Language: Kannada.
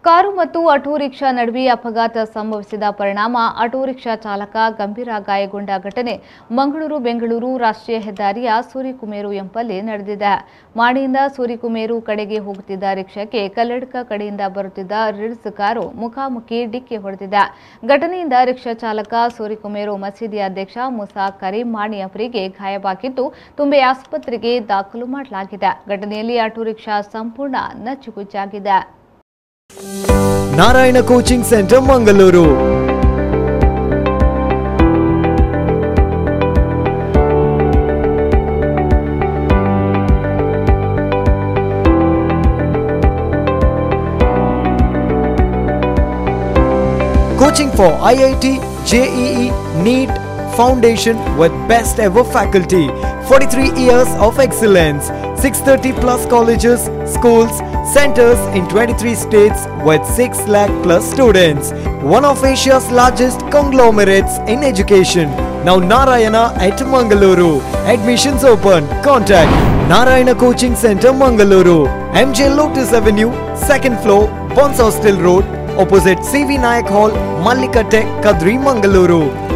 ಕಾರು ಮತ್ತು ಆಟೋ ರಿಕ್ಷಾ ನಡುವೆ ಅಪಘಾತ ಸಂಭವಿಸಿದ ಪರಿಣಾಮ ಆಟೋ ರಿಕ್ಷಾ ಚಾಲಕ ಗಂಭೀರ ಗಾಯಗೊಂಡ ಘಟನೆ ಮಂಗಳೂರು-ಬೆಂಗಳೂರು ರಾಷ್ಟ್ರೀಯ ಹೆದ್ದಾರಿಯ ಸೂರಿಕುಮೇರು ಎಂಬಲ್ಲಿ ನಡೆದಿದೆ. ಮಾಡಿಯಿಂದ ಸೂರಿಕುಮೇರು ಕಡೆಗೆ ಹೋಗುತ್ತಿದ್ದ ರಿಕ್ಷಾಕ್ಕೆ ಕಲ್ಲಡ್ಕ ಕಡೆಯಿಂದ ಬರುತ್ತಿದ್ದ ರಿಡ್ಸ್ ಕಾರು ಮುಖಾಮುಖಿ ಡಿಕ್ಕಿ ಹೊಡೆದಿದೆ. ಘಟನೆಯಿಂದ ರಿಕ್ಷಾ ಚಾಲಕ ಸೂರಿಕುಮೇರು ಮಸೀದಿ ಅಧ್ಯಕ್ಷ ಮುಸಾ ಕರೀಂ ಮಾಣಿ ಅವರಿಗೆ ಗಾಯವಾಗಿದ್ದು ತುಂಬೆ ಆಸ್ಪತ್ರೆಗೆ ದಾಖಲು ಮಾಡಲಾಗಿದೆ. ಘಟನೆಯಲ್ಲಿ ಆಟೋ ರಿಕ್ಷಾ ಸಂಪೂರ್ಣ ನಚ್ಚುಗುಜ್ಜಾಗಿದೆ. Narayana Coaching Center, Mangaluru. Coaching for IIT, JEE, NEET, Foundation with best ever faculty. 43 years of excellence. 630 plus colleges, schools, centers in 23 states with 6 lakh plus students. One of Asia's largest conglomerates in education. Now Narayana at Mangaluru. Admissions open. Contact Narayana Coaching Center, Mangaluru. MJ Lotus Avenue, 2nd floor, Bons Hostel Road, opposite CV Nayak Hall, Mallika Tech, Kadri, Mangaluru.